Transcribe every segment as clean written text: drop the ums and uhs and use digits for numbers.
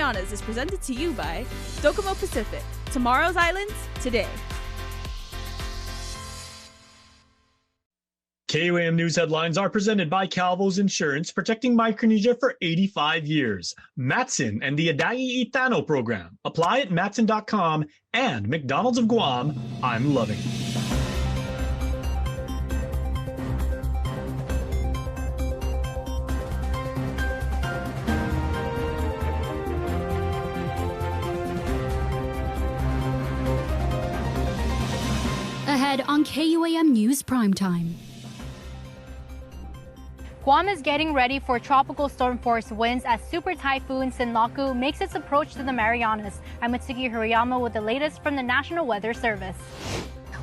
Marianas is presented to you by Docomo Pacific. Tomorrow's islands, today. KUAM News headlines are presented by Calvo's Insurance, protecting Micronesia for 85 years. Matson and the Adai Itano program. Apply at matson.com and McDonald's of Guam. I'm loving it. Ahead on KUAM News Primetime. Guam is getting ready for tropical storm force winds as super typhoon Sinlaku makes its approach to the Marianas. I'm Mitsuki Hirayama with the latest from the National Weather Service.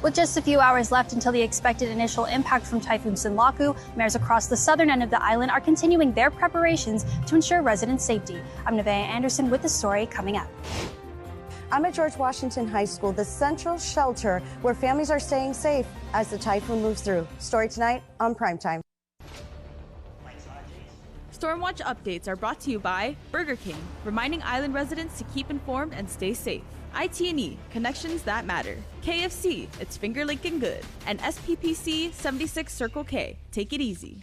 With just a few hours left until the expected initial impact from Typhoon Sinlaku, mayors across the southern end of the island are continuing their preparations to ensure resident safety. I'm Nevaeh Anderson with the story coming up. I'm at George Washington High School, the central shelter where families are staying safe as the typhoon moves through. Story tonight on Primetime. Stormwatch updates are brought to you by Burger King, reminding island residents to keep informed and stay safe. IT&E, connections that matter. KFC, it's finger licking good. And SPPC 76 Circle K, take it easy.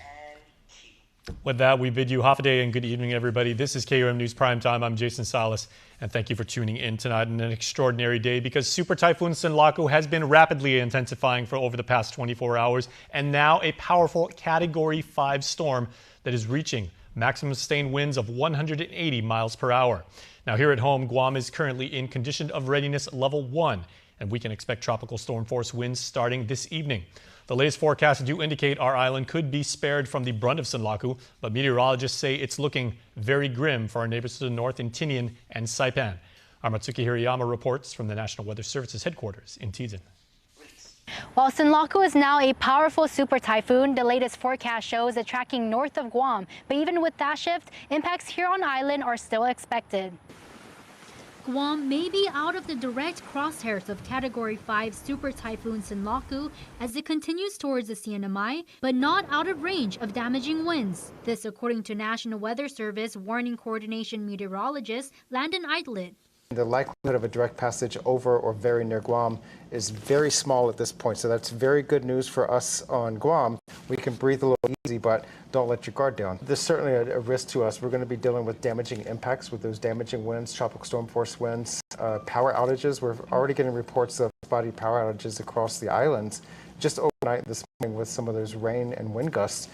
With that, we bid you half a day and good evening, everybody. This is KUAM News Primetime. I'm Jason Salas, and thank you for tuning in tonight on an extraordinary day because Super Typhoon Sinlaku has been rapidly intensifying for over the past 24 hours, and now a powerful Category 5 storm that is reaching maximum sustained winds of 180 miles per hour. Now, here at home, Guam is currently in condition of readiness level 1, and we can expect tropical storm force winds starting this evening. The latest forecasts do indicate our island could be spared from the brunt of Sinlaku, but meteorologists say it's looking very grim for our neighbors to the north in Tinian and Saipan. Our Matsuki Hirayama reports from the National Weather Service's headquarters in Tizon. While Sinlaku is now a powerful super typhoon, the latest forecast shows it tracking north of Guam. But even with that shift, impacts here on island are still expected. Guam may be out of the direct crosshairs of Category 5 Super Typhoon Sinlaku as it continues towards the CNMI, but not out of range of damaging winds. This according to National Weather Service Warning Coordination Meteorologist Landon Idlet. The likelihood of a direct passage over or very near Guam is very small at this point, so that's very good news for us on Guam. We can breathe a little easy, but don't let your guard down. There's certainly a risk to us. We're going to be dealing with damaging impacts with those damaging winds, tropical storm force winds, power outages. We're already getting reports of spotty power outages across the islands just overnight this morning with some of those rain and wind gusts.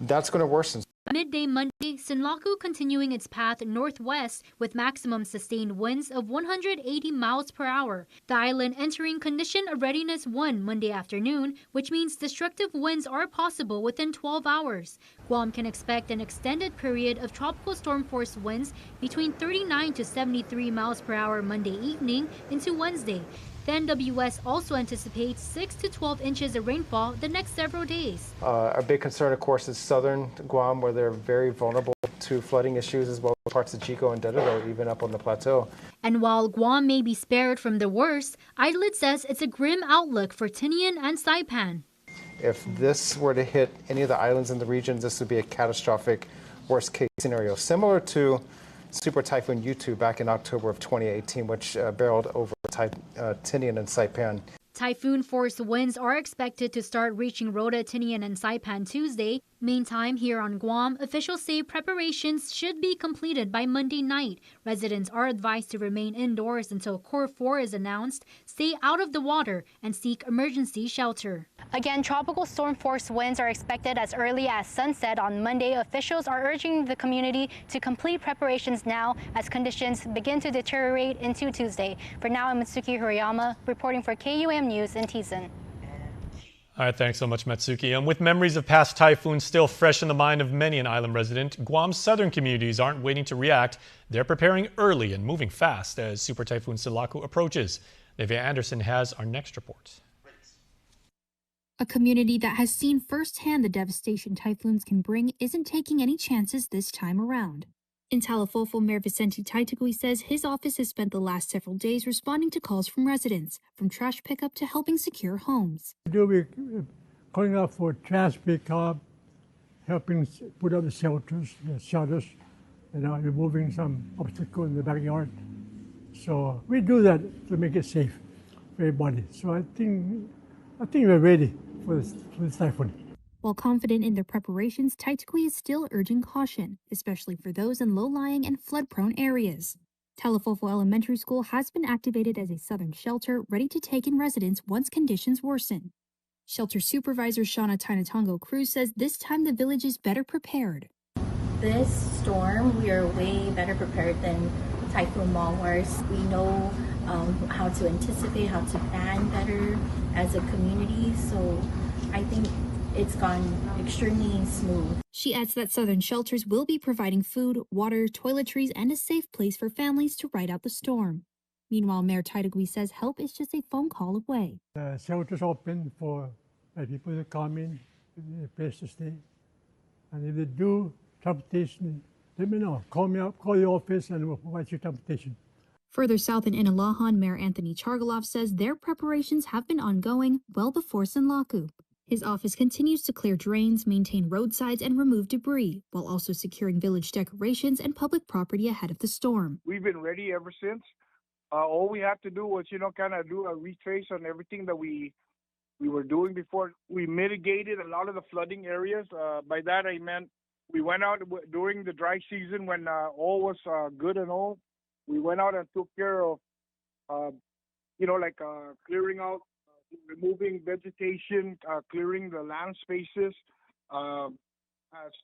That's going to worsen. Midday Monday, Sinlaku continuing its path northwest with maximum sustained winds of 180 miles per hour. The island entering condition of readiness 1 Monday afternoon, which means destructive winds are possible within 12 hours. Guam can expect an extended period of tropical storm force winds between 39 to 73 miles per hour Monday evening into Wednesday. The NWS also anticipates 6 to 12 inches of rainfall the next several days. Our big concern, of course, is southern Guam, where they're very vulnerable to flooding issues, as well as parts of Chico and Dededo, even up on the plateau. And while Guam may be spared from the worst, Idlet says it's a grim outlook for Tinian and Saipan. If this were to hit any of the islands in the region, this would be a catastrophic worst-case scenario, similar to Super Typhoon U2 back in October of 2018, which barreled over Tinian and Saipan. Typhoon force winds are expected to start reaching Rota, Tinian, and Saipan Tuesday. Meantime, here on Guam, officials say preparations should be completed by Monday night. Residents are advised to remain indoors until Core 4 is announced, stay out of the water, and seek emergency shelter. Again, tropical storm force winds are expected as early as sunset on Monday. Officials are urging the community to complete preparations now as conditions begin to deteriorate into Tuesday. For now, I'm Mitsuki Hirayama reporting for KUAM News in Tizon. All right, thanks so much, Matsuki. And with memories of past typhoons still fresh in the mind of many an island resident, Guam's southern communities aren't waiting to react. They're preparing early and moving fast as Super Typhoon Sinlaku approaches. Nevaeh Anderson has our next report. A community that has seen firsthand the devastation typhoons can bring isn't taking any chances this time around. In Talafofo, Mayor Vicente Taitagui says his office has spent the last several days responding to calls from residents, from trash pickup to helping secure homes. We'll be calling out for trash pickup, helping put up the shelters, removing some obstacle in the backyard. So we do that to make it safe for everybody. So I think we're ready for this typhoon. While confident in their preparations, Taitagui is still urging caution, especially for those in low-lying and flood-prone areas. Talafofo Elementary School has been activated as a southern shelter ready to take in residents once conditions worsen. Shelter supervisor Shauna Tainatongo Cruz says this time the village is better prepared. This storm, we are way better prepared than Typhoon Mawars. We know how to anticipate, how to plan better as a community. So I think it's gone extremely smooth. She adds that southern shelters will be providing food, water, toiletries, and a safe place for families to ride out the storm. Meanwhile, Mayor Taitagui says help is just a phone call away. The shelters open for people to come in, a place to stay. And if they do transportation, let me know. Call me up, call the office, and we'll provide you transportation. Further south in Inalahan, Mayor Anthony Chargaloff says their preparations have been ongoing well before Sinlaku. His office continues to clear drains, maintain roadsides, and remove debris, while also securing village decorations and public property ahead of the storm. We've been ready ever since. All we have to do was, kind of do a retrace on everything that we were doing before. We mitigated a lot of the flooding areas. By that, I meant we went out during the dry season when all was good and all. We went out and took care of, clearing out, removing vegetation, clearing the land spaces.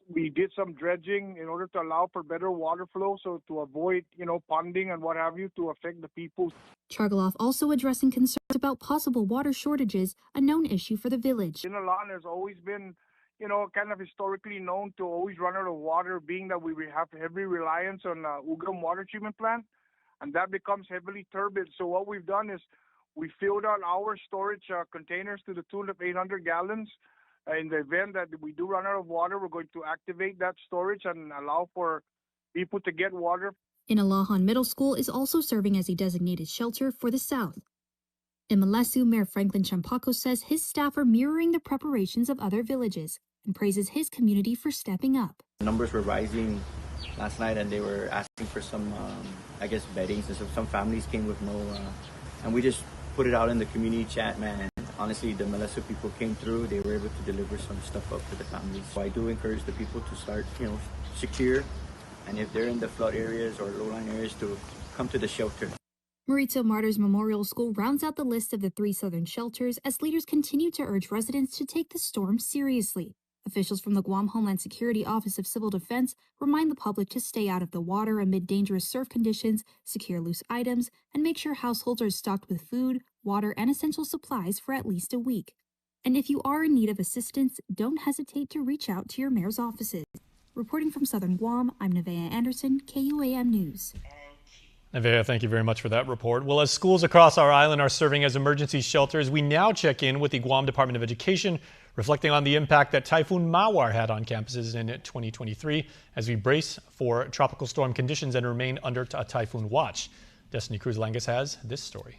We did some dredging in order to allow for better water flow, so to avoid, ponding and what have you to affect the people. Chargaloff also addressing concerns about possible water shortages, a known issue for the village. Inalahan has always been, kind of historically known to always run out of water, being that we have heavy reliance on Ugam water treatment plant, and that becomes heavily turbid. So what we've done is we filled out our storage containers to the tune of 800 gallons. In the event that we do run out of water, we're going to activate that storage and allow for people to get water. Inalahan Middle School is also serving as a designated shelter for the South. In Malesu, Mayor Franklin Champaco says his staff are mirroring the preparations of other villages and praises his community for stepping up. The numbers were rising last night and they were asking for some, beddings, and so some families came with no, and we just put it out in the community chat, man. And honestly, the Malesu people came through. They were able to deliver some stuff up to the families. So I do encourage the people to start, secure. And if they're in the flood areas or low-lying areas, to come to the shelter. Marito Martyrs Memorial School rounds out the list of the 3 southern shelters as leaders continue to urge residents to take the storm seriously. Officials from the Guam Homeland Security Office of Civil Defense remind the public to stay out of the water amid dangerous surf conditions, secure loose items, and make sure households are stocked with food, water, and essential supplies for at least a week. And if you are in need of assistance, don't hesitate to reach out to your mayor's offices. Reporting from Southern Guam, I'm Nevaeh Anderson, KUAM News. Nevaeh, thank you very much for that report. Well, as schools across our island are serving as emergency shelters, we now check in with the Guam Department of Education, reflecting on the impact that Typhoon Mawar had on campuses in 2023 as we brace for tropical storm conditions and remain under a typhoon watch. Destiny Cruz-Langas has this story.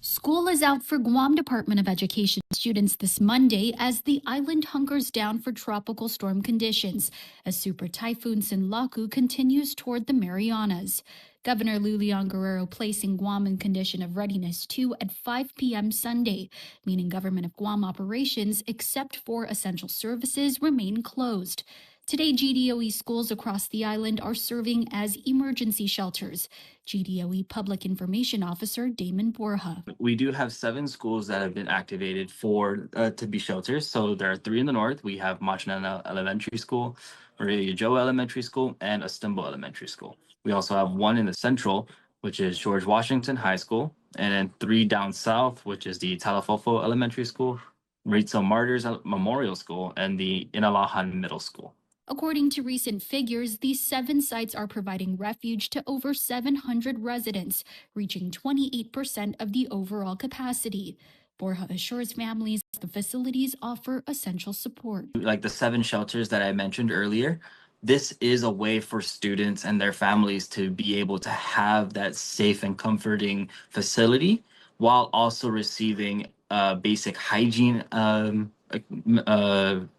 School is out for Guam Department of Education students this Monday as the island hunkers down for tropical storm conditions as Super Typhoon Sinlaku continues toward the Marianas. Governor Lulian Guerrero placing Guam in condition of readiness 2 at 5 p.m. Sunday, meaning Government of Guam operations, except for essential services, remain closed. Today, GDOE schools across the island are serving as emergency shelters. GDOE Public Information Officer Damon Borja. We do have 7 schools that have been activated to be shelters. So there are 3 in the north. We have Machinana Elementary School, Maria Joe Elementary School, and Astimbo Elementary School. We also have 1 in the central, which is George Washington High School, and then 3 down south, which is the Talafofo Elementary School, Marito Martyrs Memorial School, and the Inalahan Middle School. According to recent figures, these 7 sites are providing refuge to over 700 residents, reaching 28% of the overall capacity. Borja assures families the facilities offer essential support. Like the 7 shelters that I mentioned earlier, this is a way for students and their families to be able to have that safe and comforting facility while also receiving basic hygiene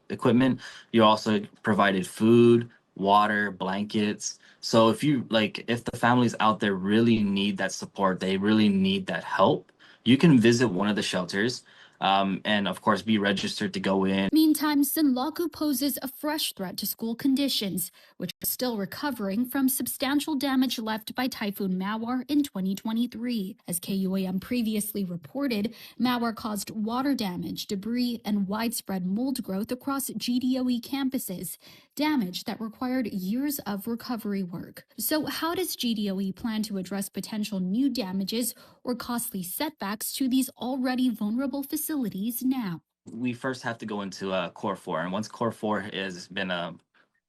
equipment. You also provided food, water, blankets. So if the families out there really need that support, they really need that help, you can visit one of the shelters, and of course be registered to go in. Meantime, Sinlaku poses a fresh threat to school conditions, which are still recovering from substantial damage left by Typhoon Mawar in 2023. As KUAM previously reported, Mawar caused water damage, debris, and widespread mold growth across GDOE campuses, damage that required years of recovery work. So how does GDOE plan to address potential new damages or costly setbacks to these already vulnerable facilities now? We first have to go into Core 4, and once Core 4 has been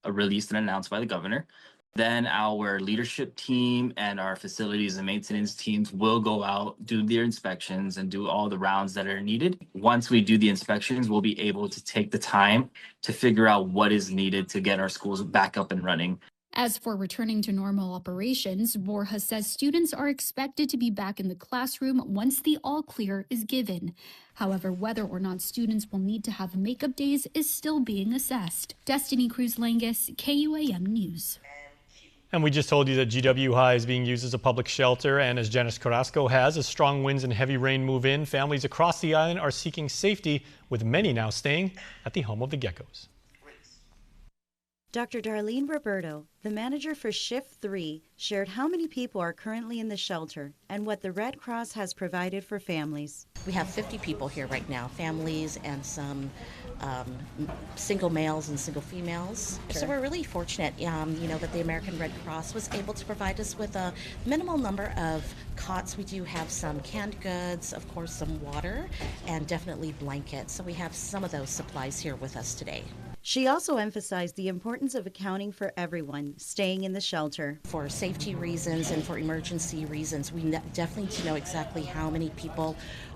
released and announced by the governor, then our leadership team and our facilities and maintenance teams will go out, do their inspections, and do all the rounds that are needed. Once we do the inspections, we'll be able to take the time to figure out what is needed to get our schools back up and running. As for returning to normal operations, Borja says students are expected to be back in the classroom once the all clear is given. However, whether or not students will need to have makeup days is still being assessed. Destiny Cruz-Langus, KUAM News. And we just told you that GW High is being used as a public shelter, and as Janice Carrasco has, as strong winds and heavy rain move in, families across the island are seeking safety, with many now staying at the home of the geckos. Dr. Darlene Roberto, the manager for Shift 3, shared how many people are currently in the shelter and what the Red Cross has provided for families. We have 50 people here right now, families and some single males and single females. Sure. So we're really fortunate, that the American Red Cross was able to provide us with a minimal number of cots. We do have some canned goods, of course some water, and definitely blankets. So we have some of those supplies here with us today. She also emphasized the importance of accounting for everyone staying in the shelter. For safety reasons and for emergency reasons, we definitely need to know exactly how many people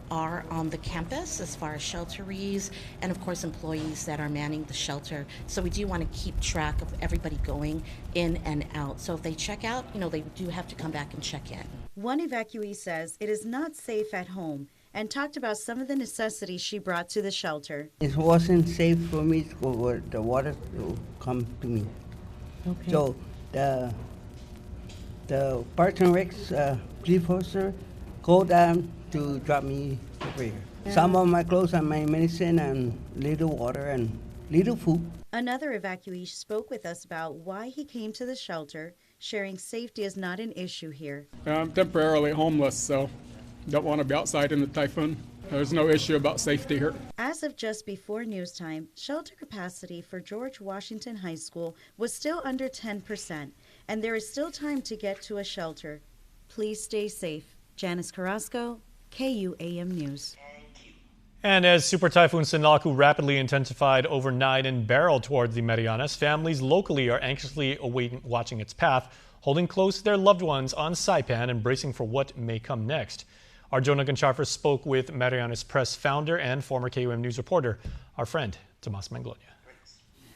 are on the campus as far as shelterees and of course employees that are manning the shelter. So we do want to keep track of everybody going in and out. So if they check out, they do have to come back and check in. One evacuee says it is not safe at home and talked about some of the necessities she brought to the shelter. It wasn't safe for me to go where the water to come to me. Okay. So the Parks and Recs police officer called them to drop me over here. Some of my clothes and my medicine and little water and little food. Another evacuee spoke with us about why he came to the shelter, sharing safety is not an issue here. I'm temporarily homeless, so don't want to be outside in the typhoon. There's no issue about safety here. As of just before news time, shelter capacity for George Washington High School was still under 10%, and there is still time to get to a shelter. Please stay safe. Janice Carrasco, KUAM News. And as Super Typhoon Sinlaku rapidly intensified overnight and barreled towards the Marianas, families locally are anxiously watching its path, holding close to their loved ones on Saipan and bracing for what may come next. Our Jonah Gancharfer spoke with Marianas Press founder and former KUAM News reporter, our friend Tomas Manglonia.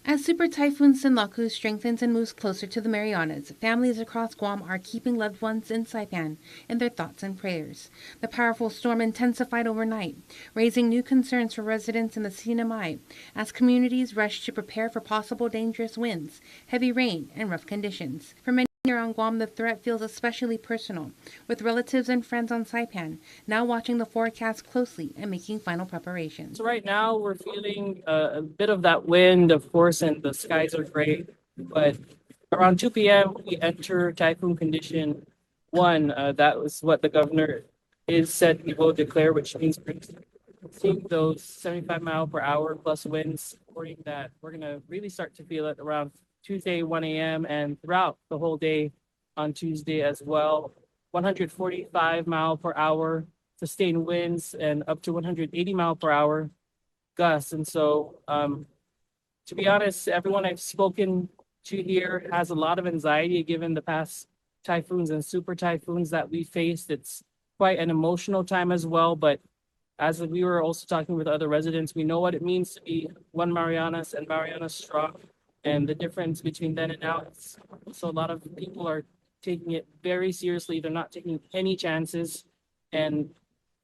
As Super Typhoon Sinlaku strengthens and moves closer to the Marianas, families across Guam are keeping loved ones in Saipan in their thoughts and prayers. The powerful storm intensified overnight, raising new concerns for residents in the CNMI as communities rush to prepare for possible dangerous winds, heavy rain, and rough conditions. For many around Guam, the threat feels especially personal, with relatives and friends on Saipan now watching the forecast closely and making final preparations. So right now we're feeling a bit of that wind, of course, and the skies are gray, but around 2 p.m. we enter typhoon condition 1. That was what the governor is said he will declare, which means we're seeing those 75 mile per hour plus winds, reporting that we're going to really start to feel it around Tuesday, 1 a.m. and throughout the whole day on Tuesday as well. 145 mile per hour sustained winds and up to 180 mile per hour gusts. And so, to be honest, everyone I've spoken to here has a lot of anxiety given the past typhoons and super typhoons that we faced. It's quite an emotional time as well, but as we were also talking with other residents, we know what it means to be one Marianas and Marianas strong. And the difference between then and now, so a lot of people are taking it very seriously. They're not taking any chances. And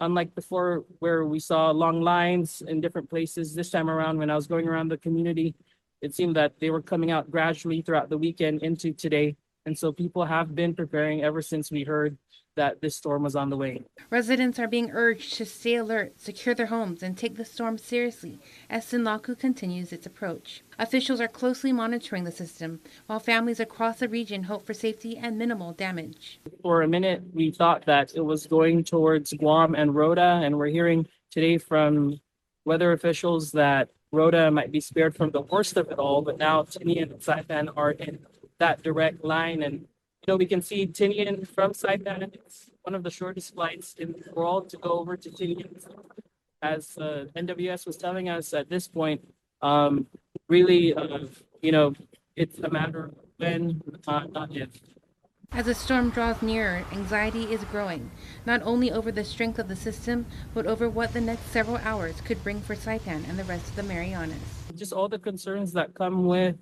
unlike before, where we saw long lines in different places, this time around, when I was going around the community, it seemed that they were coming out gradually throughout the weekend into today. And so people have been preparing ever since we heard that this storm was on the way. Residents are being urged to stay alert, secure their homes, and take the storm seriously as Sinlaku continues its approach. Officials are closely monitoring the system, while families across the region hope for safety and minimal damage. For a minute, we thought that it was going towards Guam and Rota, and we're hearing today from weather officials that Rota might be spared from the worst of it all, but now Tinian and Saipan are in that direct line. And we can see Tinian from Saipan. It's one of the shortest flights in the world to go over to Tinian. As NWS was telling us at this point, really, it's a matter of when, not if. As the storm draws nearer, anxiety is growing, not only over the strength of the system, but over what the next several hours could bring for Saipan and the rest of the Marianas. Just all the concerns that come with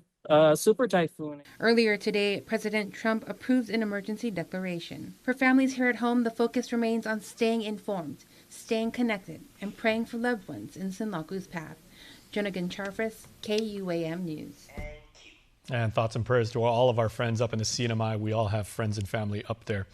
super typhoon. Earlier today, President Trump approved an emergency declaration. For families here at home, the focus remains on staying informed, staying connected, and praying for loved ones in Sinlaku's path. Jonagan Charfris, KUAM News. And thoughts and prayers to all of our friends up in the CNMI. We all have friends and family up there.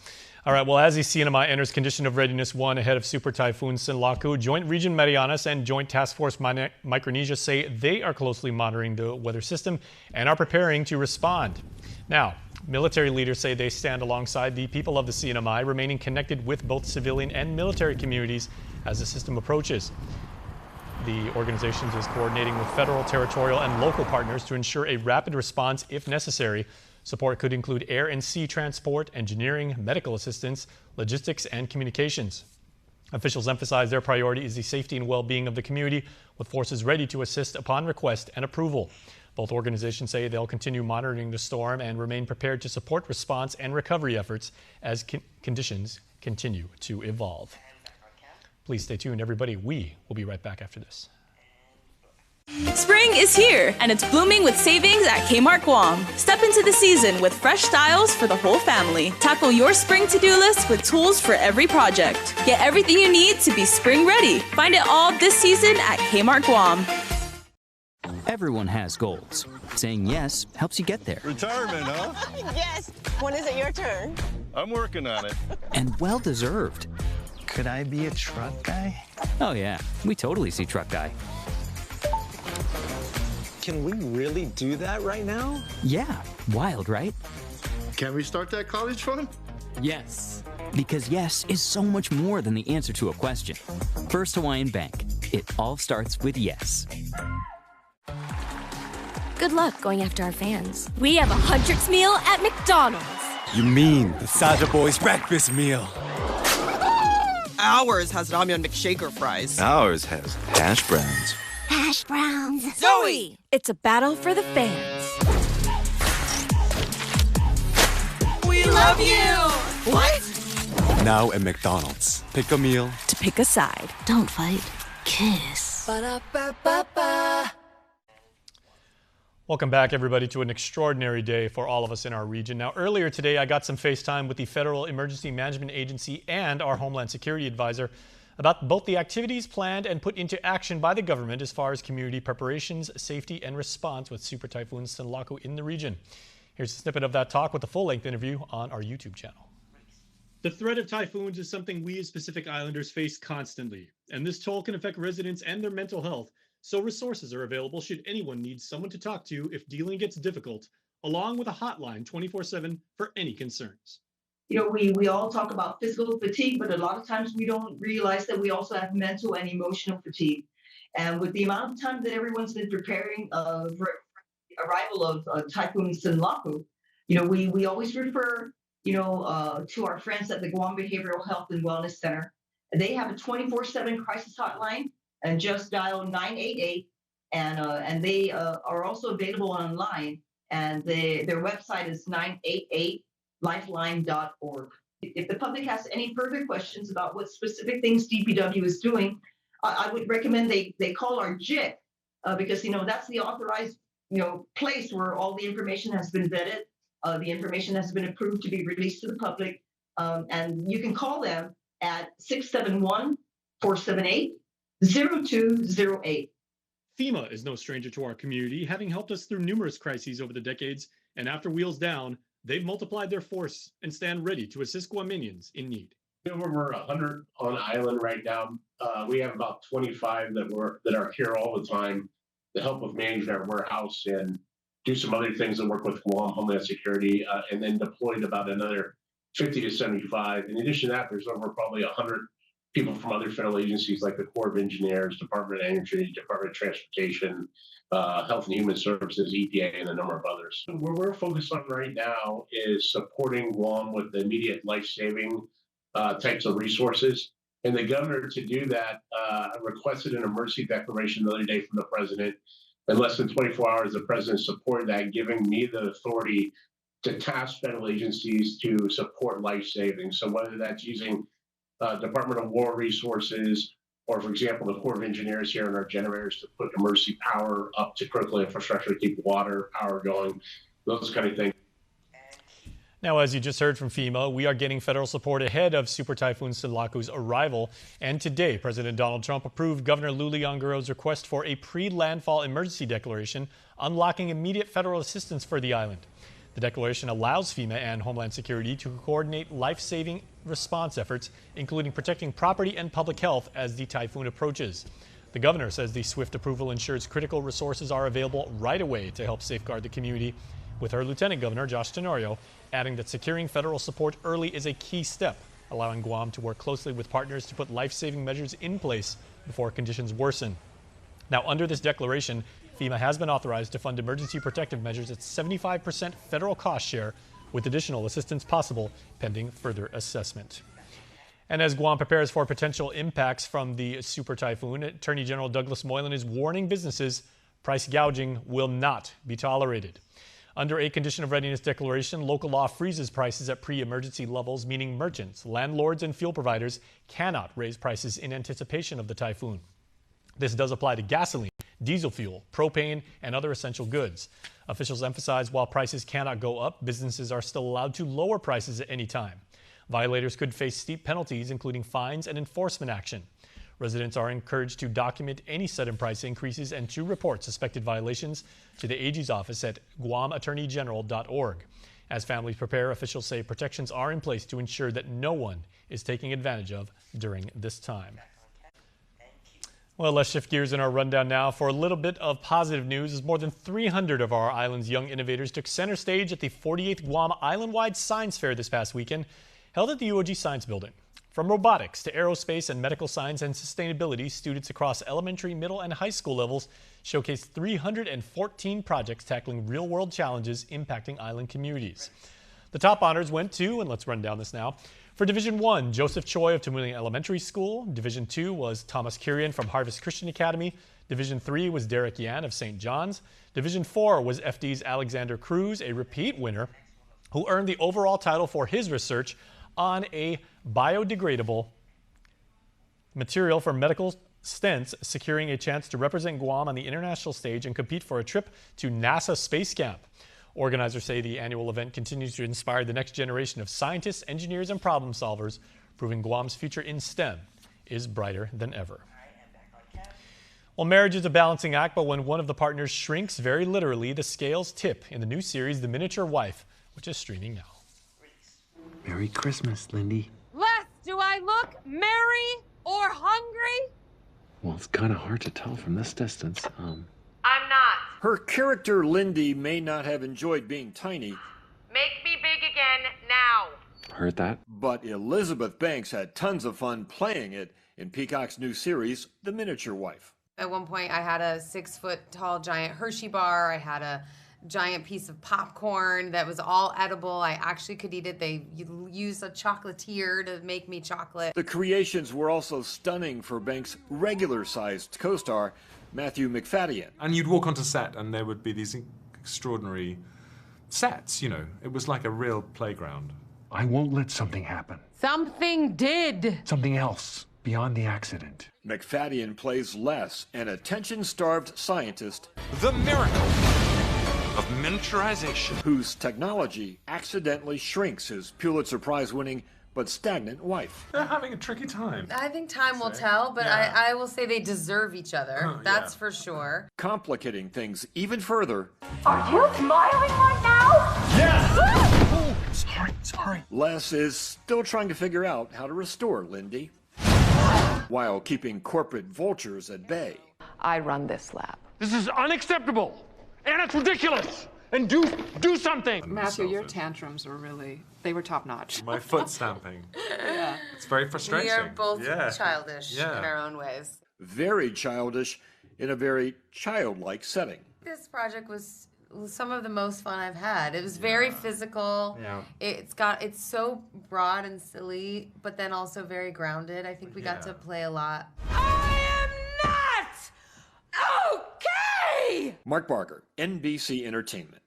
All right, well, as the CNMI enters condition of readiness 1 ahead of Super Typhoon Sinlaku, Joint Region Marianas and Joint Task Force Micronesia say they are closely monitoring the weather system and are preparing to respond. Now, military leaders say they stand alongside the people of the CNMI, remaining connected with both civilian and military communities as the system approaches. The organization is coordinating with federal, territorial, and local partners to ensure a rapid response if necessary. Support could include air and sea transport, engineering, medical assistance, logistics, and communications. Officials emphasize their priority is the safety and well-being of the community, with forces ready to assist upon request and approval. Both organizations say they'll continue monitoring the storm and remain prepared to support response and recovery efforts as conditions continue to evolve. Please stay tuned, everybody. We will be right back after this. Spring is here, and it's blooming with savings at Kmart Guam. Step into the season with fresh styles for the whole family. Tackle your spring to-do list with tools for every project. Get everything you need to be spring ready. Find it all this season at Kmart Guam. Everyone has goals. Saying yes helps you get there. Retirement, huh? Yes. When is it your turn? I'm working on it. And well-deserved. Could I be a truck guy? Oh yeah, we totally see truck guy. Can we really do that right now? Yeah, wild, right? Can we start that college fund? Yes. Because yes is so much more than the answer to a question. First Hawaiian Bank. It all starts with yes. Good luck going after our fans. We have a Huntrix meal at McDonald's. You mean the Saja Boys breakfast meal? Ours has Ramyun McShaker fries. Ours has hash browns. Hash browns. Zoe! It's a battle for the fans. We love you! What? Now at McDonald's. Pick a meal. To pick a side. Don't fight. Kiss. Ba-da-ba-ba-ba. Welcome back, everybody, to an extraordinary day for all of us in our region. Now, earlier today, I got some FaceTime with the Federal Emergency Management Agency and our Homeland Security Advisor about both the activities planned and put into action by the government as far as community preparations, safety, and response with Super Typhoon Sinlaku in the region. Here's a snippet of that talk with a full-length interview on our YouTube channel. The threat of typhoons is something we as Pacific Islanders face constantly, and this toll can affect residents and their mental health. So resources are available should anyone need someone to talk to if dealing gets difficult, along with a hotline 24/7 for any concerns. You know, we all talk about physical fatigue, but a lot of times we don't realize that we also have mental and emotional fatigue. And with the amount of time that everyone's been preparing for the arrival of Typhoon Sinlaku, you know, we always refer, to our friends at the Guam Behavioral Health and Wellness Center. They have a 24/7 crisis hotline. And just dial 988, and they are also available online. And their website is 988lifeline.org. If the public has any further questions about what specific things DPW is doing, I would recommend they call our JIC because that's the authorized place where all the information has been vetted, the information has been approved to be released to the public, and you can call them at 671-478. 0208. FEMA is no stranger to our community, having helped us through numerous crises over the decades, and after Wheels Down, they've multiplied their force and stand ready to assist Guamanians in need. We have over 100 on island right now. We have about 25 that are here all the time to help with managing our warehouse and do some other things that work with Guam Homeland Security, and then deployed about another 50 to 75. In addition to that, there's over probably 100 people from other federal agencies like the Corps of Engineers, Department of Energy, Department of Transportation, Health and Human Services, EPA, and a number of others. What we're focused on right now is supporting Guam with immediate life-saving types of resources. And the governor, to do that, requested an emergency declaration the other day from the president. In less than 24 hours, the president supported that, giving me the authority to task federal agencies to support life saving. So whether that's using Department of War resources, or for example, the Corps of Engineers here and our generators to put emergency power up to critical infrastructure to keep water, power going, those kind of things. Now, as you just heard from FEMA, we are getting federal support ahead of Super Typhoon Sinlaku's arrival. And today, President Donald Trump approved Governor Lou Leongaro's request for a pre-landfall emergency declaration, unlocking immediate federal assistance for the island. The declaration allows FEMA and Homeland Security to coordinate life-saving response efforts, including protecting property and public health as the typhoon approaches. The governor says the swift approval ensures critical resources are available right away to help safeguard the community, with her Lieutenant Governor, Josh Tenorio, adding that securing federal support early is a key step, allowing Guam to work closely with partners to put life-saving measures in place before conditions worsen. Now, under this declaration, FEMA has been authorized to fund emergency protective measures at 75% federal cost share, with additional assistance possible pending further assessment. And as Guam prepares for potential impacts from the super typhoon, Attorney General Douglas Moylan is warning businesses price gouging will not be tolerated. Under a condition of readiness declaration, local law freezes prices at pre-emergency levels, meaning merchants, landlords, and fuel providers cannot raise prices in anticipation of the typhoon. This does apply to gasoline, diesel fuel, propane, and other essential goods. Officials emphasize while prices cannot go up, businesses are still allowed to lower prices at any time. Violators could face steep penalties, including fines and enforcement action. Residents are encouraged to document any sudden price increases and to report suspected violations to the AG's office at guamattorneygeneral.org. As families prepare, officials say protections are in place to ensure that no one is taking advantage of during this time. Well, let's shift gears in our rundown now for a little bit of positive news, as more than 300 of our island's young innovators took center stage at the 48th Guam Island-wide Science Fair this past weekend, held at the UOG Science Building. From robotics to aerospace and medical science and sustainability, students across elementary, middle, and high school levels showcased 314 projects tackling real-world challenges impacting island communities. The top honors went to, and let's run down this now, for Division 1, Joseph Choi of Tamuling Elementary School. Division 2 was Thomas Kirian from Harvest Christian Academy. Division 3 was Derek Yan of St. John's. Division 4 was FD's Alexander Cruz, a repeat winner, who earned the overall title for his research on a biodegradable material for medical stents, securing a chance to represent Guam on the international stage and compete for a trip to NASA Space Camp. Organizers say the annual event continues to inspire the next generation of scientists, engineers, and problem solvers, proving Guam's future in STEM is brighter than ever. Well, marriage is a balancing act, but when one of the partners shrinks, very literally, the scales tip in the new series, The Miniature Wife, which is streaming now. Merry Christmas, Lindy. Les, do I look merry or hungry? Well, it's kind of hard to tell from this distance. I'm not. Her character, Lindy, may not have enjoyed being tiny. Make me big again now. Heard that? But Elizabeth Banks had tons of fun playing it in Peacock's new series, The Miniature Wife. At one point, I had a 6-foot-tall giant Hershey bar. I had a giant piece of popcorn that was all edible. I actually could eat it. They used a chocolatier to make me chocolate. The creations were also stunning for Banks' regular-sized co-star, Matthew McFadden. And you'd walk onto set and there would be these extraordinary sets, you know. It was like a real playground. I won't let something happen. Something did. Something else beyond the accident. McFadden plays Les, an attention-starved scientist. The miracle of miniaturization, whose technology accidentally shrinks his Pulitzer Prize-winning but stagnant wife. They're having a tricky time. I think time will tell, but Yeah. I will say they deserve each other. That's yeah. for sure. Complicating things even further, Are you smiling right now? yes! Sorry. Les is still trying to figure out how to restore Lindy while keeping corporate vultures at bay. I run this lab. This is unacceptable, and it's ridiculous. And do something. Matthew, your tantrums were they were top notch. My foot stamping. Yeah. It's very frustrating. We are both Yeah. childish Yeah. in our own ways. Very childish in a very childlike setting. This project was some of the most fun I've had. It was very physical. Yeah. It's so broad and silly, but then also very grounded. I think we got to play a lot. Okay! Mark Barker, NBC Entertainment.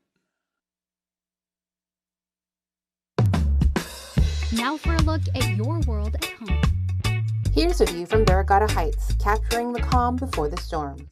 Now for a look at your world at home. Here's a view from Barragata Heights, capturing the calm before the storm.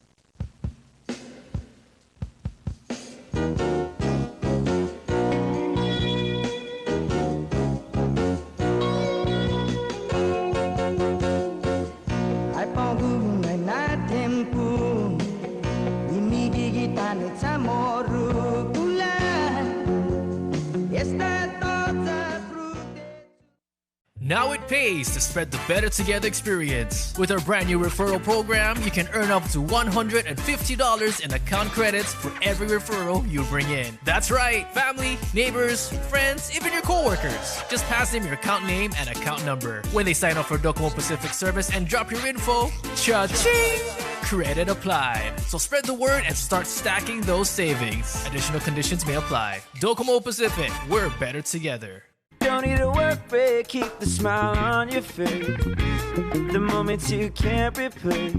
Now it pays to spread the Better Together experience. With our brand new referral program, you can earn up to $150 in account credits for every referral you bring in. That's right, family, neighbors, friends, even your coworkers. Just pass them your account name and account number. When they sign up for Docomo Pacific service and drop your info, cha-ching! Credit applied. So spread the word and start stacking those savings. Additional conditions may apply. Docomo Pacific, we're better together. Don't need a work break, keep the smile on your face. The moments you can't replace,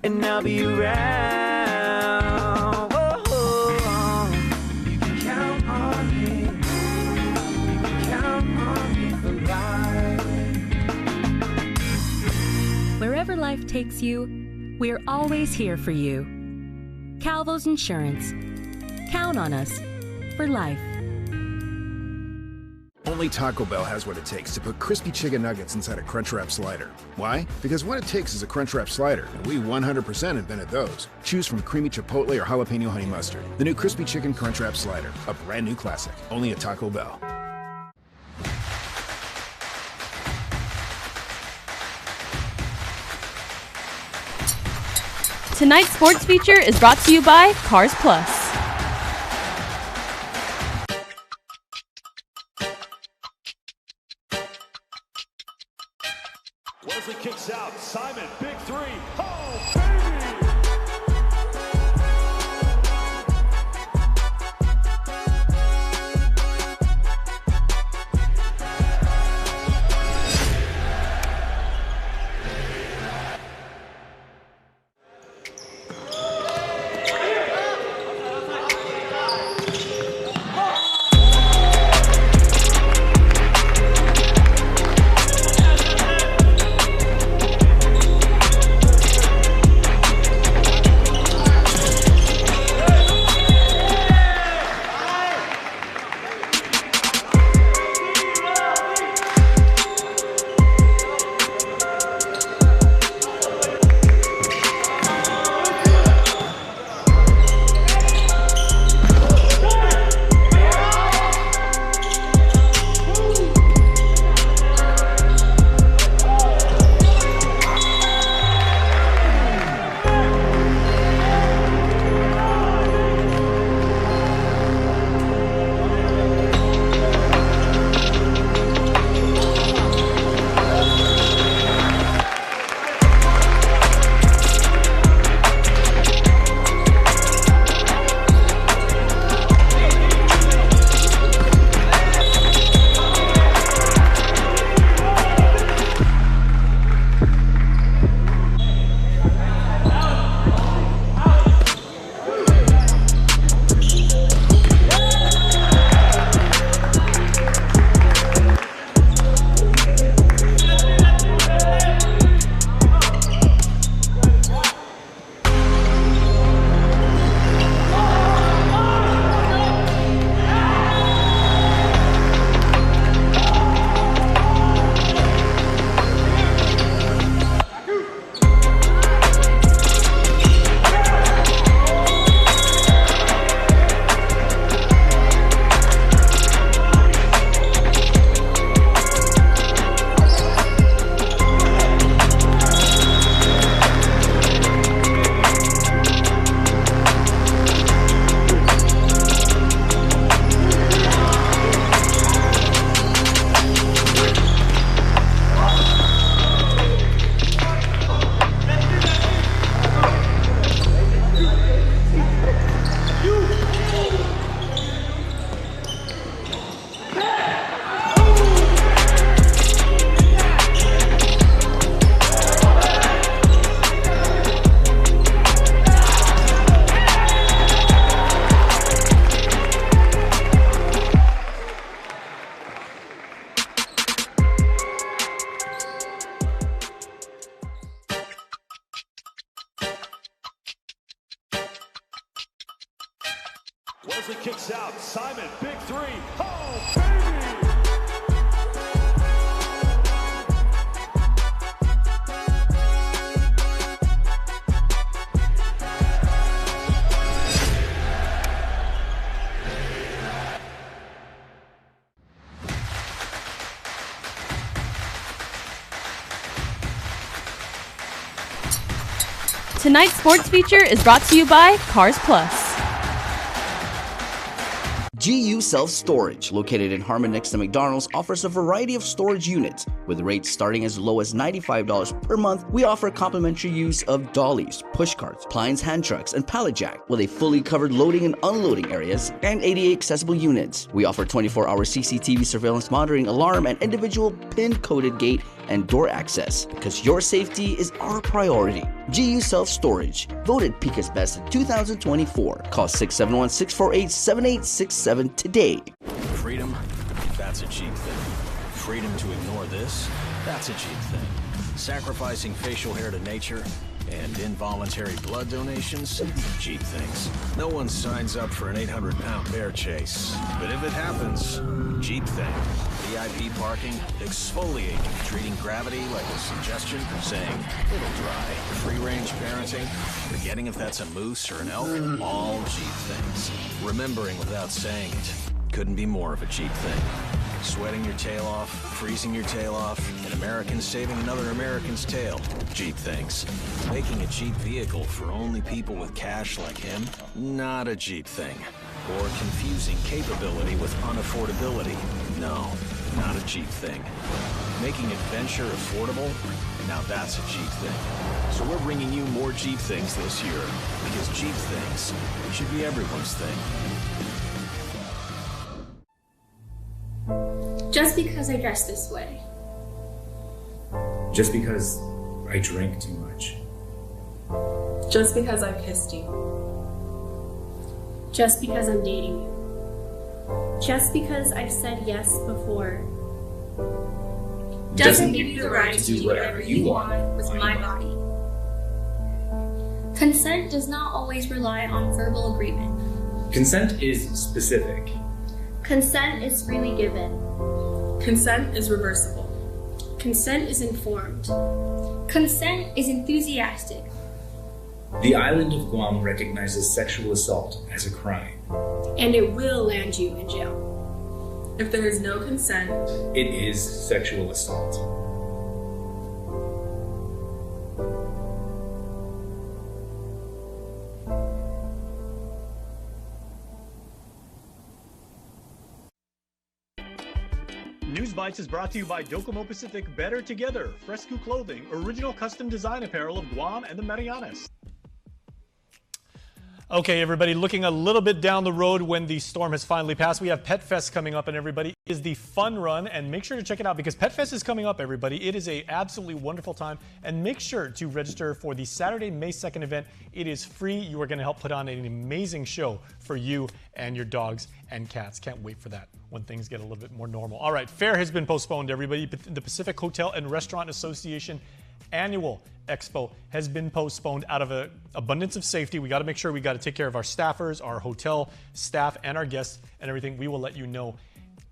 and I'll be around. Whoa. You can count on me. You can count on me for life. Wherever life takes you, we're always here for you. Calvo's Insurance. Count on us for life. Only Taco Bell has what it takes to put crispy chicken nuggets inside a Crunchwrap slider. Why? Because what it takes is a Crunchwrap slider, and we 100% invented those. Choose from creamy chipotle or jalapeno honey mustard. The new crispy chicken Crunchwrap slider, a brand new classic. Only at Taco Bell. Tonight's sports feature is brought to you by Cars Plus. Wesley kicks out. Simon, big three. Oh, Mosley kicks out. Simon, big three. Oh, baby! Tonight's sports feature is brought to you by Cars Plus. GU Self Storage, located in Harmon next to McDonald's, offers a variety of storage units. With rates starting as low as $95 per month, we offer complimentary use of dollies, push carts, Plines hand trucks, and pallet jack, with a fully covered loading and unloading areas and ADA accessible units. We offer 24-hour CCTV surveillance monitoring, alarm, and individual pin-coded gate and door access, because your safety is our priority. GU Self Storage, voted Pika's Best in 2024. Call 671-648-7867 today. Freedom, that's a cheap thing. Freedom to ignore this, that's a cheap thing. Sacrificing facial hair to nature and involuntary blood donations, cheap things. No one signs up for an 800-pound bear chase, but if it happens, cheap thing. VIP parking, exfoliating, treating gravity like a suggestion, saying it'll dry. Free-range parenting, forgetting if that's a moose or an elk, all cheap things. Remembering without saying it, couldn't be more of a cheap thing. Sweating your tail off, freezing your tail off, an American saving another American's tail. Cheap things. Making a cheap vehicle for only people with cash like him? Not a cheap thing. Or confusing capability with unaffordability? No, not a cheap thing. Making adventure affordable? Now that's a cheap thing. So we're bringing you more cheap things this year, because cheap things should be everyone's thing. Just because I dress this way. Just because I drink too much. Just because I kissed you. Just because I'm dating you. Just because I've said yes before. Doesn't give you the right to do whatever you want with my body. Consent does not always rely on verbal agreement. Consent is specific. Consent is freely given. Consent is reversible. Consent is informed. Consent is enthusiastic. The island of Guam recognizes sexual assault as a crime. And it will land you in jail. If there is no consent, it is sexual assault. News Bites is brought to you by Docomo Pacific Better Together, Fresco Clothing, original custom design apparel of Guam and the Marianas. Okay, everybody, looking a little bit down the road when the storm has finally passed, we have Pet Fest coming up, and everybody is the fun run, and make sure to check it out because Pet Fest is coming up, everybody. It is a absolutely wonderful time, and make sure to register for the Saturday, May 2nd event. It is free. You are going to help put on an amazing show for you and your dogs and cats. Can't wait for that when things get a little bit more normal. All right, fair has been postponed, everybody. The Pacific Hotel and Restaurant Association Annual Expo has been postponed out of an abundance of safety. We got to make sure we got to take care of our staffers, our hotel staff, and our guests and everything. We will let you know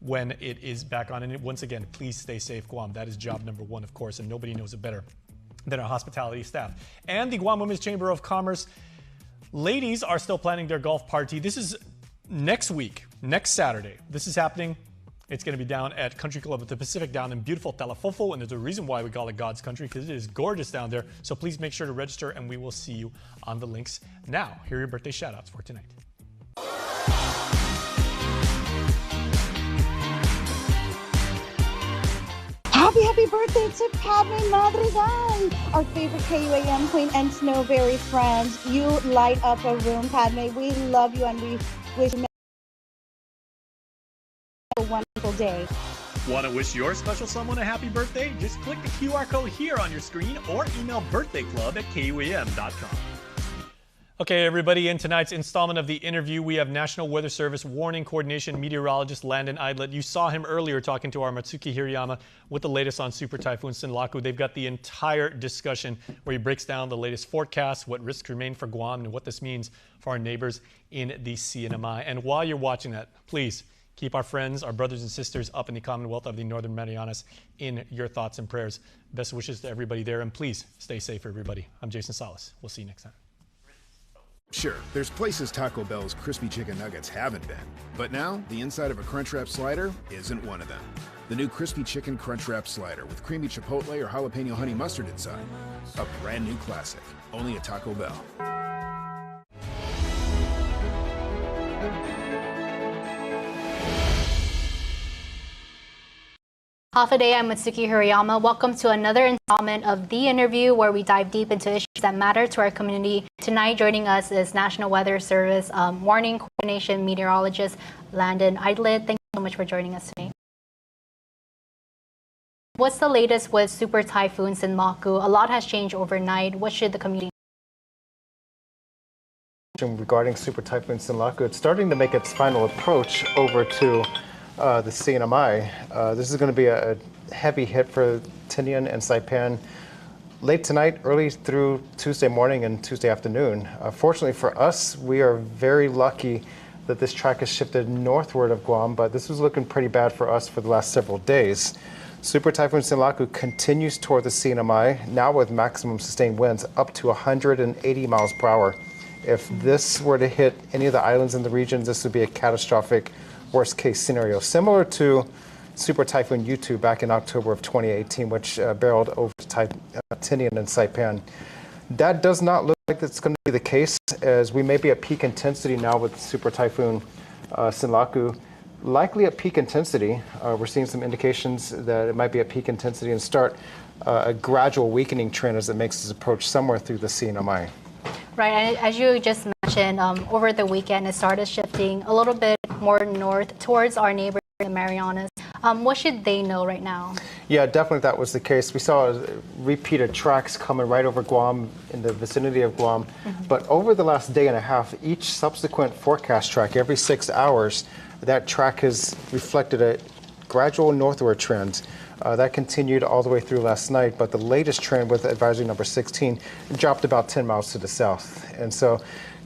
when it is back on. And once again, please stay safe, Guam. That is job number one, of course, and nobody knows it better than our hospitality staff. And the Guam Women's Chamber of Commerce ladies are still planning their golf party. This is next week, next Saturday. This is happening. It's going to be down at Country Club at the Pacific down in beautiful Talafofo, and there's a reason why we call it God's Country, because it is gorgeous down there. So please make sure to register, and we will see you on the links. Now, here are your birthday shout-outs for tonight. Happy birthday to Padme Madrigal, our favorite KUAM Queen and Snowberry friend. You light up a room, Padme. We love you, and we wish you a wonderful day. Want to wish your special someone a happy birthday? Just click the QR code here on your screen or email birthdayclub@kuam.com. Okay, everybody, in tonight's installment of The Interview, we have National Weather Service Warning Coordination Meteorologist Landon Idlet. You saw him earlier talking to our Matsuki Hirayama with the latest on Super Typhoon Sinlaku. They've got the entire discussion where he breaks down the latest forecasts, what risks remain for Guam, and what this means for our neighbors in the CNMI. And while you're watching that, please keep our friends, our brothers and sisters up in the Commonwealth of the Northern Marianas in your thoughts and prayers. Best wishes to everybody there, and please stay safe, everybody. I'm Jason Salas. We'll see you next time. Sure, there's places Taco Bell's crispy chicken nuggets haven't been, but now the inside of a Crunchwrap slider isn't one of them. The new crispy chicken Crunchwrap slider with creamy chipotle or jalapeno honey mustard inside. A brand new classic, only at Taco Bell. Half a day, I'm Matsuki Hirayama. Welcome to another installment of The Interview, where we dive deep into issues that matter to our community. Tonight, joining us is National Weather Service Warning Coordination Meteorologist Landon Idlet. Thank you so much for joining us today. What's the latest with Super Typhoon Sinlaku? A lot has changed overnight. What should the community know? Regarding Super Typhoon Sinlaku, it's starting to make its final approach over to the CNMI. This is going to be a heavy hit for Tinian and Saipan late tonight, early through Tuesday morning and Tuesday afternoon. Fortunately for us, we are very lucky that this track has shifted northward of Guam, but this was looking pretty bad for us for the last several days. Super Typhoon Sinlaku continues toward the CNMI, now with maximum sustained winds up to 180 miles per hour. If this were to hit any of the islands in the region, this would be a catastrophic worst case scenario, similar to Super Typhoon U2 back in October of 2018, which barreled over Tinian and Saipan. That does not look like that's going to be the case, as we may be at peak intensity now with Super Typhoon Sinlaku. Likely at peak intensity. We're seeing some indications that it might be at peak intensity and start a gradual weakening trend as it makes its approach somewhere through the CNMI. Right, and as you just mentioned, over the weekend it started shifting a little bit more north towards our neighbors in the Marianas. What should they know right now? Yeah, definitely that was the case. We saw repeated tracks coming right over Guam, in the vicinity of Guam. But over the last day and a half, each subsequent forecast track, every 6 hours, that track has reflected a gradual northward trend. That continued all the way through last night, but the latest trend with advisory number 16 dropped about 10 miles to the south. And so,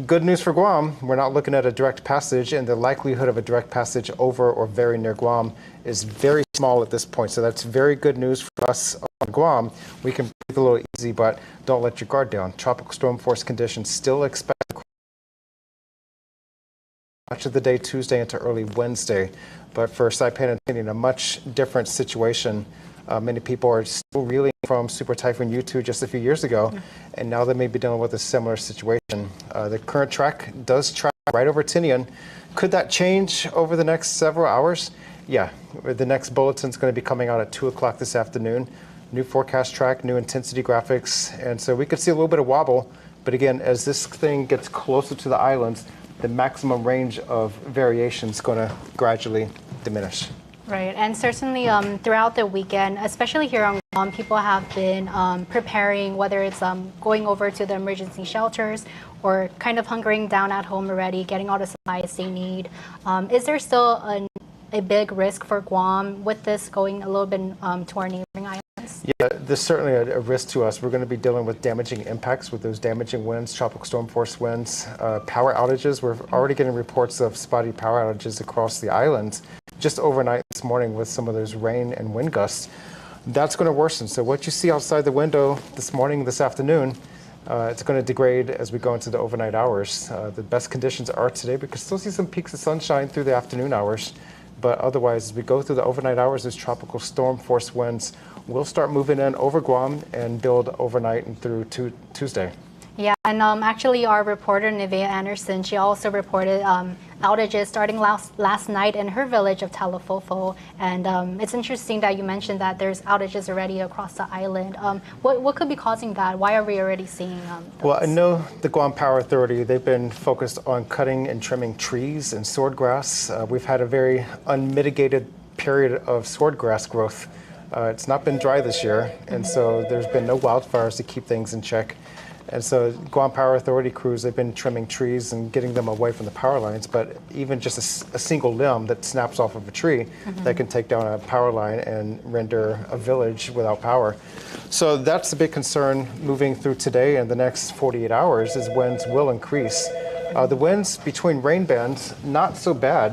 good news for Guam, we're not looking at a direct passage, and the likelihood of a direct passage over or very near Guam is very small at this point. So that's very good news for us on Guam. We can breathe a little easy, but don't let your guard down. Tropical storm force conditions still expect much of the day Tuesday into early Wednesday. But for Saipan and Tinian, a much different situation. Many people are still reeling from Super Typhoon U2 just a few years ago, and now they may be dealing with a similar situation. The current track does track right over Tinian. Could that change over the next several hours? Yeah, the next bulletin is going to be coming out at 2 o'clock this afternoon. New forecast track, new intensity graphics, and so we could see a little bit of wobble. But again, as this thing gets closer to the islands, the maximum range of variation is going to gradually diminish. Right, and certainly throughout the weekend, especially here on Guam, people have been preparing, whether it's going over to the emergency shelters or kind of hunkering down at home already, getting all the supplies they need. Is there still a big risk for Guam with this going a little bit to our neighboring islands? Yeah, there's certainly a risk to us. We're going to be dealing with damaging impacts with those damaging winds, tropical storm force winds, power outages. We're already getting reports of spotty power outages across the islands just overnight this morning with some of those rain and wind gusts. That's going to worsen. So what you see outside the window this morning, this afternoon, it's going to degrade as we go into the overnight hours. The best conditions are today. We can still see some peaks of sunshine through the afternoon hours. But otherwise, as we go through the overnight hours, those tropical storm force winds will start moving in over Guam and build overnight and through Tuesday. Yeah, and actually our reporter, Nevaeh Anderson, she also reported outages starting last night in her village of Talafofo. And it's interesting that you mentioned that there's outages already across the island. What could be causing that? Why are we already seeing those? Well, I know the Guam Power Authority, they've been focused on cutting and trimming trees and swordgrass. We've had a very unmitigated period of swordgrass growth. It's not been dry this year, and so there's been no wildfires to keep things in check. And so Guam Power Authority crews, they've been trimming trees and getting them away from the power lines, but even just a single limb that snaps off of a tree, that can take down a power line and render a village without power. So that's a big concern moving through today and the next 48 hours is winds will increase. The winds between rain bands, not so bad.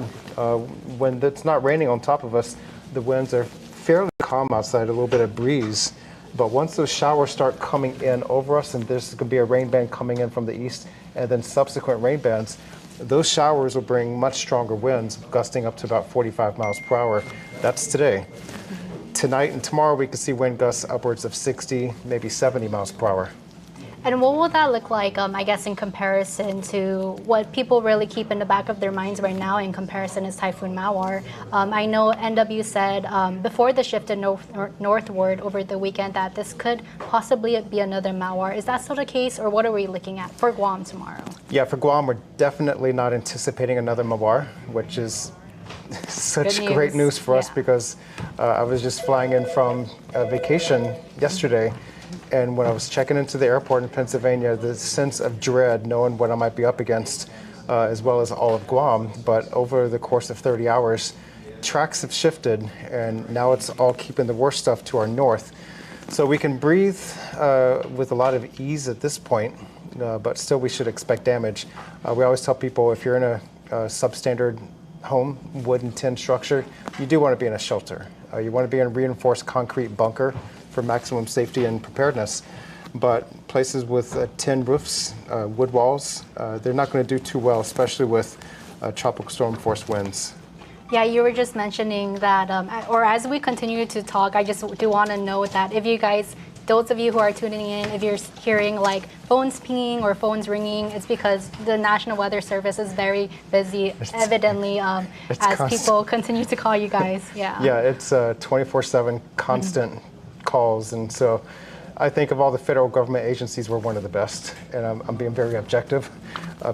When it's not raining on top of us, the winds are fairly calm outside, a little bit of breeze. But once those showers start coming in over us, and there's going to be a rain band coming in from the east, and then subsequent rain bands, those showers will bring much stronger winds, gusting up to about 45 miles per hour. That's today. Tonight and tomorrow, we could see wind gusts upwards of 60, maybe 70 miles per hour. And what will that look like, I guess, in comparison to what people really keep in the back of their minds right now in comparison is Typhoon Mawar? I know NW said before the shift northward over the weekend that this could possibly be another Mawar. Is that still the case, or what are we looking at for Guam tomorrow? Yeah, for Guam, we're definitely not anticipating another Mawar, which is such great news for us because I was just flying in from a vacation yesterday. And when I was checking into the airport in Pennsylvania, the sense of dread, knowing what I might be up against, as well as all of Guam. But over the course of 30 hours, tracks have shifted, and now it's all keeping the worst stuff to our north. So we can breathe with a lot of ease at this point, but still we should expect damage. We always tell people if you're in a substandard home, wood and tin structure, you do want to be in a shelter. You want to be in a reinforced concrete bunker for maximum safety and preparedness. But places with tin roofs, wood walls, they're not going to do too well, especially with tropical storm force winds. Yeah, you were just mentioning that, or as we continue to talk, I just do want to note that if you guys, those of you who are tuning in, if you're hearing like phones pinging or phones ringing, it's because the National Weather Service is very busy, evidently, as people continue to call you guys. Yeah. Yeah, it's 24/7 constant calls, and so I think of all the federal government agencies, we're one of the best, and I'm being very objective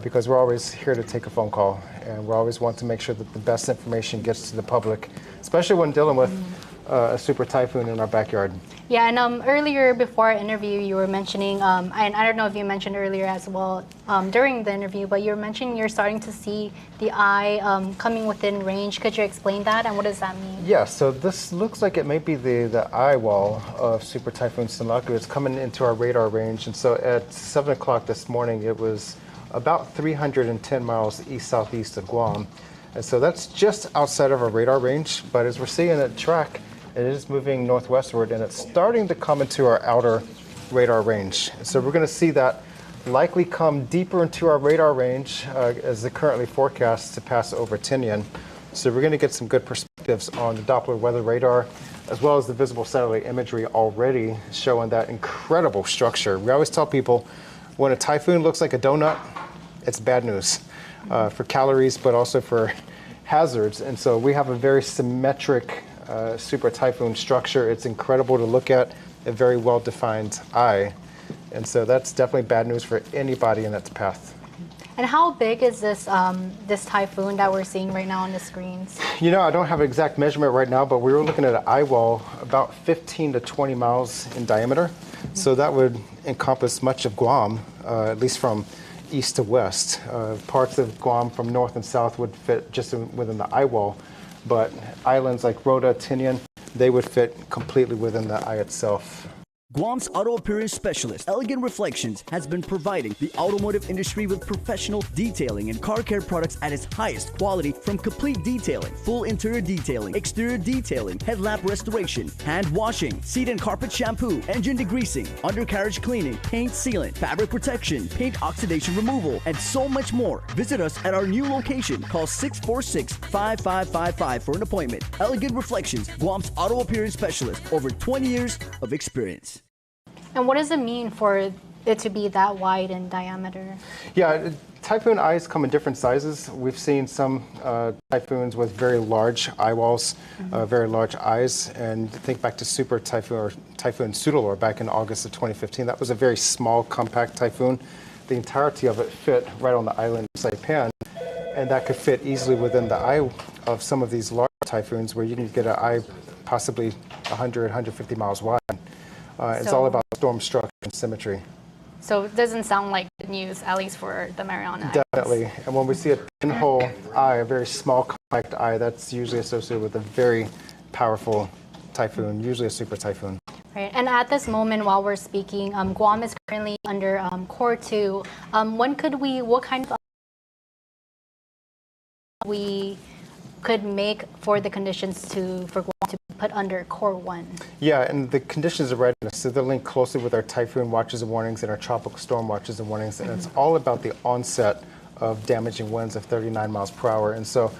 because we're always here to take a phone call, and we always want to make sure that the best information gets to the public, especially when dealing with a super typhoon in our backyard. Yeah, and earlier before our interview, you were mentioning, and I don't know if you mentioned earlier as well during the interview, but you were mentioning you're starting to see the eye coming within range. Could you explain that, and what does that mean? Yeah, so this looks like it may be the eye wall of Super Typhoon Sinlaku. It's coming into our radar range, and so at 7 o'clock this morning, it was about 310 miles east-southeast of Guam. And so that's just outside of our radar range, but as we're seeing it track, it is moving northwestward, and it's starting to come into our outer radar range. So we're going to see that likely come deeper into our radar range as it currently forecasts to pass over Tinian. So we're going to get some good perspectives on the Doppler weather radar, as well as the visible satellite imagery already showing that incredible structure. We always tell people when a typhoon looks like a donut, it's bad news for calories, but also for hazards. And so we have a very symmetric super typhoon structure. It's incredible to look at, a very well-defined eye. And so that's definitely bad news for anybody in its path. And how big is this this typhoon that we're seeing right now on the screens? You know, I don't have an exact measurement right now, but we were looking at an eye wall about 15 to 20 miles in diameter. So that would encompass much of Guam, at least from east to west. Parts of Guam from north and south would fit just within the eye wall. But islands like Rota, Tinian, they would fit completely within the eye itself. Guam's auto appearance specialist, Elegant Reflections, has been providing the automotive industry with professional detailing and car care products at its highest quality, from complete detailing, full interior detailing, exterior detailing, headlamp restoration, hand washing, seat and carpet shampoo, engine degreasing, undercarriage cleaning, paint sealant, fabric protection, paint oxidation removal, and so much more. Visit us at our new location. Call 646-5555 for an appointment. Elegant Reflections, Guam's auto appearance specialist, over 20 years of experience. And what does it mean for it to be that wide in diameter? Yeah, typhoon eyes come in different sizes. We've seen some typhoons with very large eye walls, very large eyes. And think back to Super Typhoon or Typhoon Pseudolor back in August of 2015. That was a very small, compact typhoon. The entirety of it fit right on the island of Saipan. And that could fit easily within the eye of some of these large typhoons where you can get an eye possibly 100, 150 miles wide. It's all about storm structure and symmetry. So it doesn't sound like good news, at least for the Marianas. Definitely. And when we see a pinhole eye, a very small compact eye, that's usually associated with a very powerful typhoon, usually a super typhoon. Right. And at this moment, while we're speaking, Guam is currently under Core 2. What kind of we could make for the conditions for Guam to be put under Core 1? Yeah, and the conditions of readiness, so they're linked closely with our typhoon watches and warnings and our tropical storm watches and warnings, and it's all about the onset of damaging winds of 39 miles per hour. And so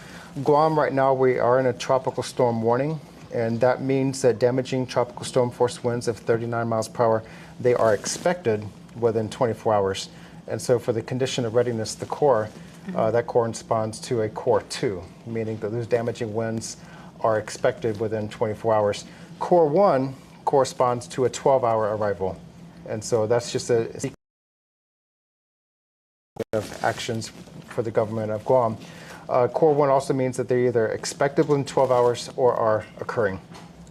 Guam right now, we are in a tropical storm warning, and that means that damaging tropical storm force winds of 39 miles per hour, they are expected within 24 hours. And so for the condition of readiness, the core, that corresponds to a Core 2, meaning that those damaging winds are expected within 24 hours. Core 1 corresponds to a 12-hour arrival. And so that's just a sequence of actions for the government of Guam. Core 1 also means that they're either expected within 12 hours or are occurring.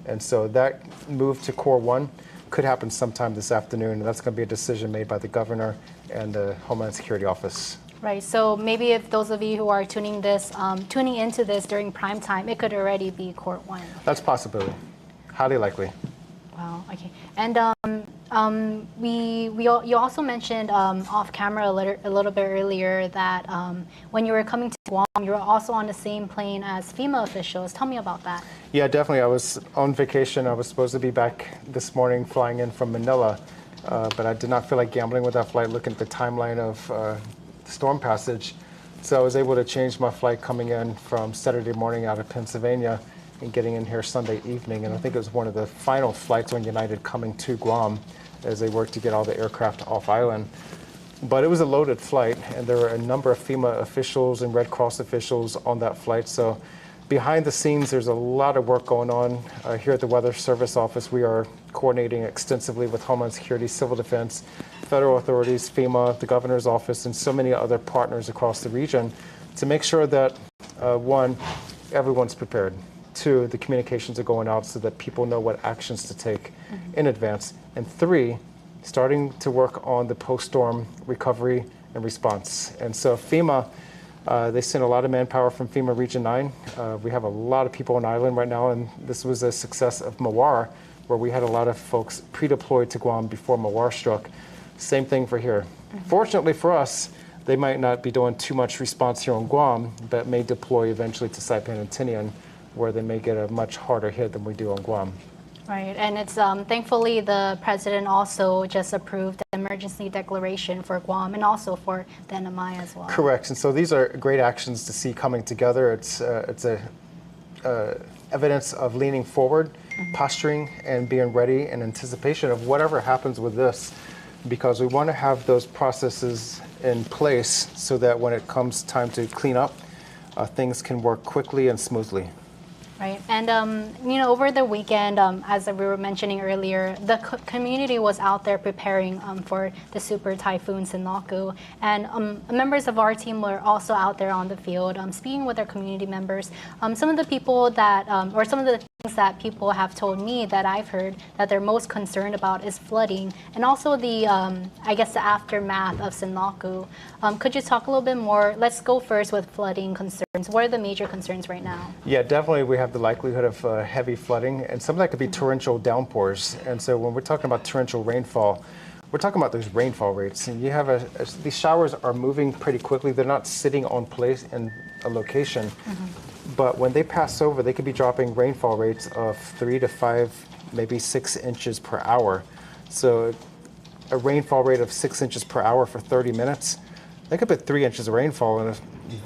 And so that move to Core 1 could happen sometime this afternoon, and that's going to be a decision made by the governor and the Homeland Security Office. Right. So maybe if those of you who are tuning into this during prime time, it could already be Core 1. That's a possibility. Highly likely. Wow. Okay. And you also mentioned off camera a little bit earlier that when you were coming to Guam, you were also on the same plane as FEMA officials. Tell me about that. Yeah, definitely. I was on vacation. I was supposed to be back this morning flying in from Manila, but I did not feel like gambling with that flight, looking at the timeline of storm passage. So I was able to change my flight coming in from Saturday morning out of Pennsylvania and getting in here Sunday evening. And I think it was one of the final flights on United coming to Guam as they worked to get all the aircraft off island. But it was a loaded flight, and there were a number of FEMA officials and Red Cross officials on that flight. So behind the scenes, there's a lot of work going on. Here at the Weather Service Office, we are coordinating extensively with Homeland Security, Civil Defense, federal authorities, FEMA, the governor's office, and so many other partners across the region to make sure that, one, everyone's prepared. Two, the communications are going out so that people know what actions to take in advance. And three, starting to work on the post-storm recovery and response. And so FEMA, they sent a lot of manpower from FEMA Region 9. We have a lot of people on island right now, and this was a success of Mawar, where we had a lot of folks pre-deployed to Guam before Mawar struck. Same thing for here. Fortunately for us, they might not be doing too much response here on Guam, but may deploy eventually to Saipan and Tinian, where they may get a much harder hit than we do on Guam. Right, and it's thankfully the president also just approved the emergency declaration for Guam and also for the NMI as well. Correct, and so these are great actions to see coming together. It's evidence of leaning forward, posturing, and being ready in anticipation of whatever happens with this, because we want to have those processes in place so that when it comes time to clean up, things can work quickly and smoothly. Right, and over the weekend, as we were mentioning earlier, the community was out there preparing for the super typhoon Sinlaku, and members of our team were also out there on the field, speaking with our community members. Some of the people that, or some of the things that people have told me that I've heard that they're most concerned about is flooding, and also the, I guess, the aftermath of Sinlaku. Could you talk a little bit more? Let's go first with flooding concerns. What are the major concerns right now? Yeah, definitely we have the likelihood of heavy flooding, and some of that could be torrential downpours. And so when we're talking about torrential rainfall, we're talking about those rainfall rates. And you have these showers are moving pretty quickly. They're not sitting on place in a location. But when they pass over, they could be dropping rainfall rates of 3 to 5, maybe 6 inches per hour. So a rainfall rate of 6 inches per hour for 30 minutes, they could put 3 inches of rainfall in a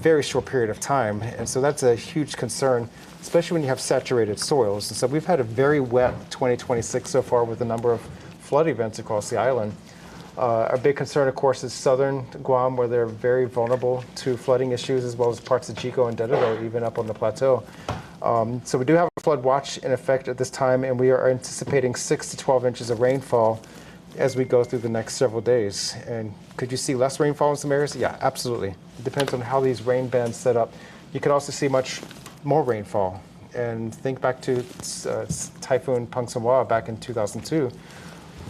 very short period of time. And so that's a huge concern, especially when you have saturated soils. And so we've had a very wet 2026 so far with a number of flood events across the island. Our big concern, of course, is southern Guam, where they're very vulnerable to flooding issues, as well as parts of Chico and Dededo, even up on the plateau. So we do have a flood watch in effect at this time, and we are anticipating 6 to 12 inches of rainfall as we go through the next several days. And could you see less rainfall in some areas? Yeah, absolutely. It depends on how these rain bands set up. You could also see much more rainfall. And think back to Typhoon Pangsanwa back in 2002.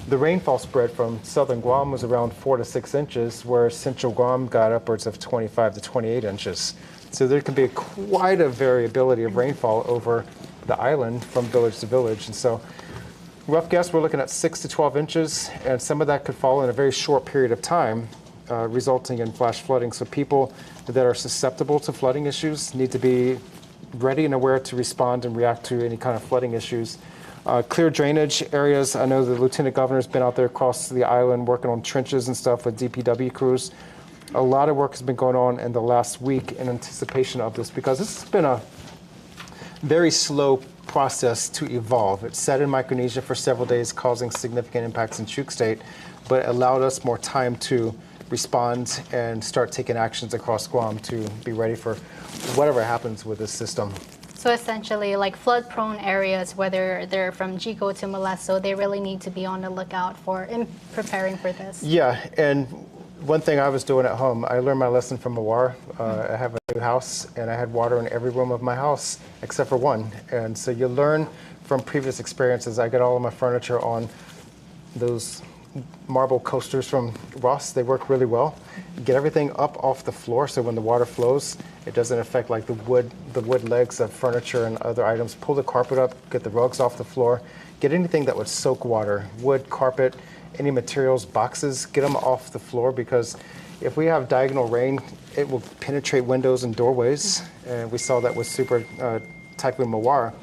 the rainfall spread from southern Guam was around 4 to 6 inches, where central Guam got upwards of 25 to 28 inches. So there can be quite a variability of rainfall over the island from village to village. And so rough guess, we're looking at 6 to 12 inches, and some of that could fall in a very short period of time, resulting in flash flooding. So people that are susceptible to flooding issues need to be ready and aware to respond and react to any kind of flooding issues. Clear drainage areas. I know the Lieutenant Governor's been out there across the island working on trenches and stuff with DPW crews. A lot of work has been going on in the last week in anticipation of this, because this has been a very slow process to evolve. It set in Micronesia for several days, causing significant impacts in Chuuk State, but it allowed us more time to respond and start taking actions across Guam to be ready for whatever happens with this system. So essentially, like flood-prone areas, whether they're from Jico to Molesto, they really need to be on the lookout for in preparing for this. Yeah, and one thing I was doing at home, I learned my lesson from Mawar. I have a new house, and I had water in every room of my house except for one. And so you learn from previous experiences. I got all of my furniture on those marble coasters from Ross. They work really well. Get everything up off the floor so when the water flows, it doesn't affect like the wood legs of furniture and other items. Pull the carpet up, get the rugs off the floor, get anything that would soak water, wood, carpet, any materials, boxes, get them off the floor, because if we have diagonal rain, it will penetrate windows and doorways. And we saw that with Super Typhoon Mawar.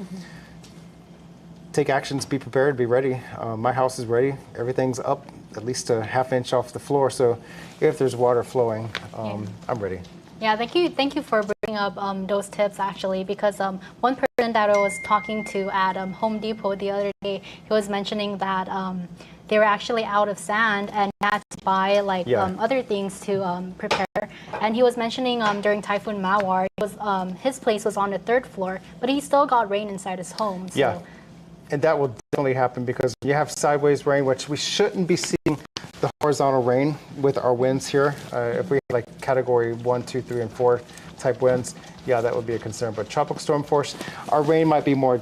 Take actions, be prepared, be ready. My house is ready. Everything's up at least a ½ inch off the floor. So if there's water flowing, I'm ready. Yeah, thank you for bringing up those tips, actually, because one person that I was talking to at Home Depot the other day, he was mentioning that they were actually out of sand and had to buy like other things to prepare. And he was mentioning during Typhoon Mawar, his place was on the 3rd floor, but he still got rain inside his home. So. Yeah, and that will definitely happen, because you have sideways rain, which we shouldn't be seeing the horizontal rain with our winds here. If we had like category 1, 2, 3, and 4 type winds, yeah, that would be a concern. But tropical storm force, our rain might be more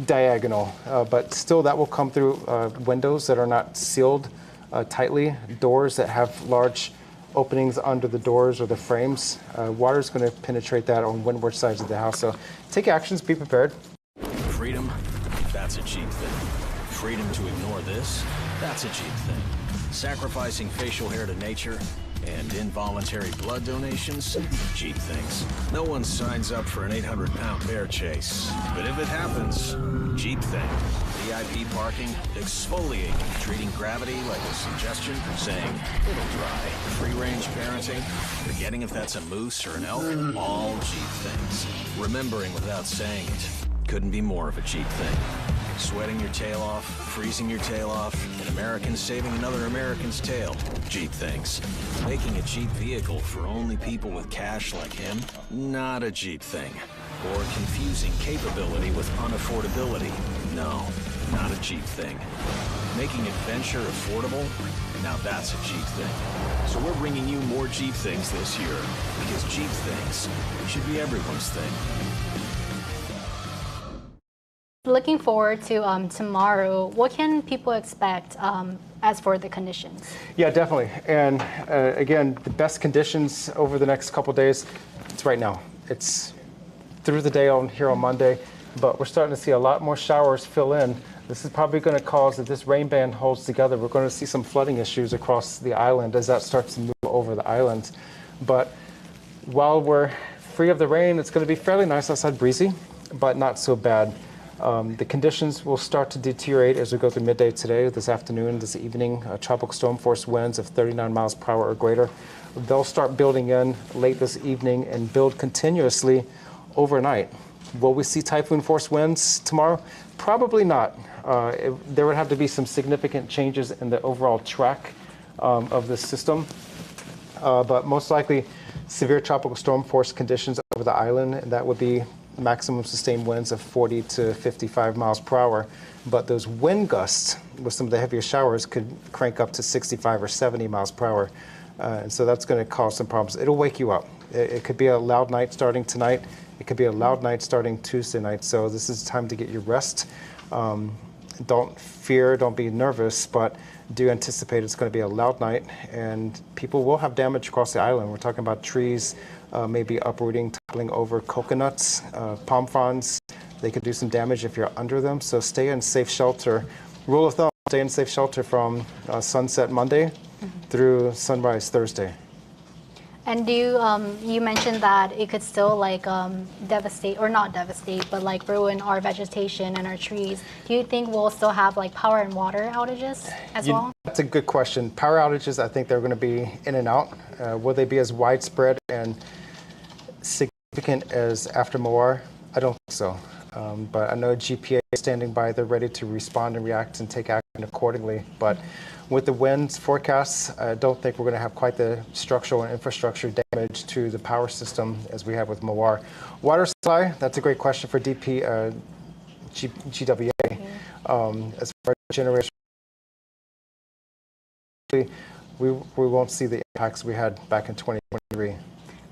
diagonal, but still that will come through windows that are not sealed tightly, doors that have large openings under the doors or the frames. Water is going to penetrate that on windward sides of the house. So take actions, be prepared. Freedom, that's a cheap thing. Freedom to ignore this, that's a cheap thing. Sacrificing facial hair to nature and involuntary blood donations, cheap things. No one signs up for an 800-pound bear chase. But if it happens, cheap thing. VIP parking, exfoliating, treating gravity like a suggestion, saying, it'll dry. Free-range parenting, forgetting if that's a moose or an elk, all cheap things. Remembering without saying it, couldn't be more of a cheap thing. Sweating your tail off, freezing your tail off, an American saving another American's tail. Cheap things. Making a cheap vehicle for only people with cash like him? Not a cheap thing. Or confusing capability with unaffordability? No, not a cheap thing. Making adventure affordable? Now that's a cheap thing. So we're bringing you more cheap things this year, because cheap things should be everyone's thing. Looking forward to tomorrow, what can people expect as for the conditions? Yeah, definitely. And again, the best conditions over the next couple days, it's right now. It's through the day on here on Monday, but we're starting to see a lot more showers fill in. This is probably going to cause, if this rain band holds together, we're going to see some flooding issues across the island as that starts to move over the island. But while we're free of the rain, it's going to be fairly nice outside, breezy, but not so bad. The conditions will start to deteriorate as we go through midday today, this afternoon, this evening. Tropical storm force winds of 39 miles per hour or greater. They'll start building in late this evening and build continuously overnight. Will we see typhoon force winds tomorrow? Probably not. There would have to be some significant changes in the overall track of the system. But most likely severe tropical storm force conditions over the island, and that would be maximum sustained winds of 40 to 55 miles per hour. But those wind gusts with some of the heavier showers could crank up to 65 or 70 miles per hour. And so that's going to cause some problems. It'll wake you up. It could be a loud night starting tonight. It could be a loud night starting Tuesday night. So this is time to get your rest. don't fear, don't be nervous, but do anticipate it's going to be a loud night, and people will have damage across the island. We're talking about trees maybe uprooting, toppling over coconuts, palm fronds. They could do some damage if you're under them, so stay in safe shelter. Rule of thumb, stay in safe shelter from sunset Monday through sunrise Thursday. And do you mentioned that it could still like devastate, or not devastate, but like ruin our vegetation and our trees. Do you think we'll still have like power and water outages as well? That's a good question. Power outages, I think they're going to be in and out. Will they be as widespread and significant as after Moar? I don't think so. But I know GPA is standing by. They're ready to respond and react and take action accordingly. But with the winds forecasts, I don't think we're going to have quite the structural and infrastructure damage to the power system as we have with Moar. Water supply, that's a great question for GWA. As far as generation, we won't see the impacts we had back in 2023.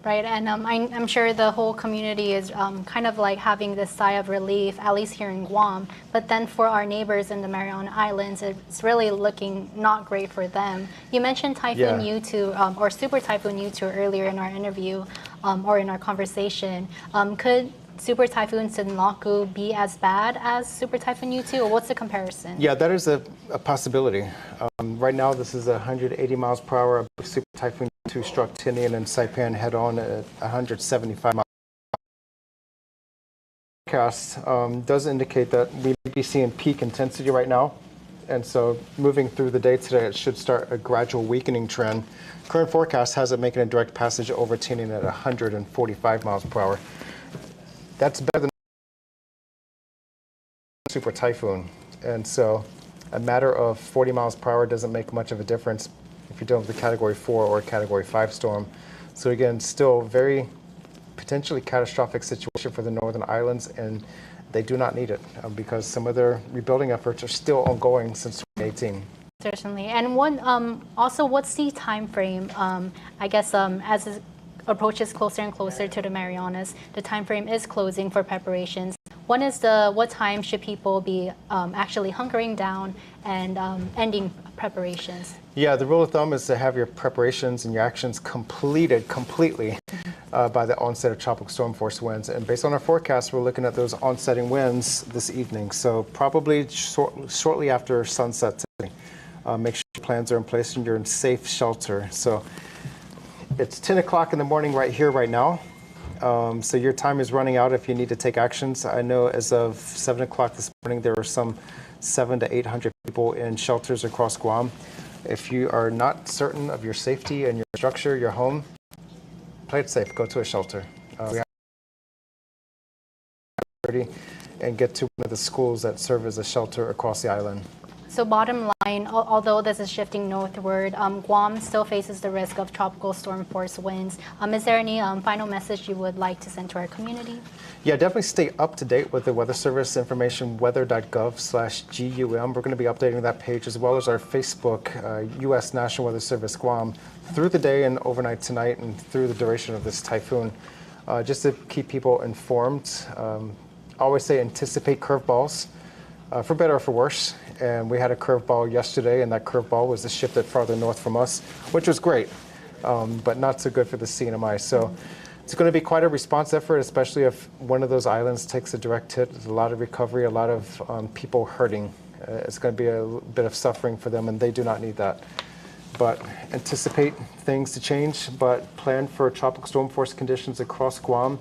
Right, and I'm sure the whole community is kind of like having this sigh of relief, at least here in Guam. But then for our neighbors in the Mariana Islands, it's really looking not great for them. You mentioned Typhoon U2 or Super Typhoon U2 earlier in our interview or in our conversation. Could Super Typhoon Sinlaku be as bad as Super Typhoon U2, or what's the comparison? Yeah, that is a possibility. Right now, this is 180 miles per hour. Super Typhoon U2 struck Tinian and Saipan head-on at 175 miles. Forecast does indicate that we may be seeing peak intensity right now. And so moving through the day today, it should start a gradual weakening trend. Current forecast has it making a direct passage over Tinian at 145 miles per hour. That's better than Super Typhoon. And so a matter of 40 miles per hour doesn't make much of a difference if you're dealing with a Category 4 or a Category 5 storm. So again, still very potentially catastrophic situation for the Northern Islands, and they do not need it because some of their rebuilding efforts are still ongoing since 2018. Certainly. And also, what's the time frame? I guess as it approaches closer and closer to the Marianas, the time frame is closing for preparations. What time should people be actually hunkering down and ending preparations? Yeah, the rule of thumb is to have your preparations and your actions completed completely by the onset of tropical storm force winds. And based on our forecast, we're looking at those onsetting winds this evening. So probably shortly after sunset today. Make sure your plans are in place and you're in safe shelter. So it's 10 o'clock in the morning right here, right now. So your time is running out if you need to take actions. I know as of 7 o'clock this morning, there were some 700 to 800 people in shelters across Guam. If you are not certain of your safety and your structure, your home, play it safe. Go to a shelter. We have and get to one of the schools that serve as a shelter across the island. So bottom line, although this is shifting northward, Guam still faces the risk of tropical storm force winds. Is there any final message you would like to send to our community? Yeah, definitely stay up to date with the Weather Service information, weather.gov/GUM. We're going to be updating that page as well as our Facebook, U.S. National Weather Service Guam, through the day and overnight tonight and through the duration of this typhoon, just to keep people informed. Always say anticipate curveballs. For better or for worse, and we had a curveball yesterday, and that curveball was to shift it farther north from us, which was great, but not so good for the CNMI. So it's going to be quite a response effort, especially if one of those islands takes a direct hit. There's a lot of recovery, a lot of people hurting. It's going to be a bit of suffering for them, and they do not need that. But anticipate things to change, but plan for tropical storm force conditions across Guam.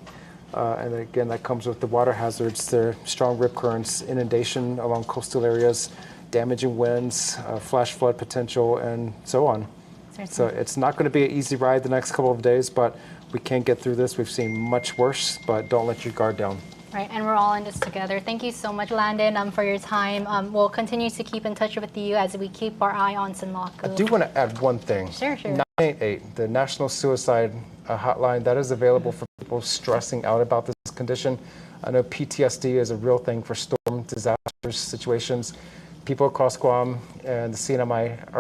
And again, that comes with the water hazards, the strong rip currents, inundation along coastal areas, damaging winds, flash flood potential, and so on. Certainly. So it's not going to be an easy ride the next couple of days, but we can get through this. We've seen much worse, but don't let your guard down. Right, and we're all in this together. Thank you so much, Landon, for your time. We'll continue to keep in touch with you as we keep our eye on Sinlaku. I do want to add one thing. Sure. 988, the National Suicide Hotline, that is available for people stressing out about this condition. I know PTSD is a real thing for storm disasters situations. People across Guam and the CNMI are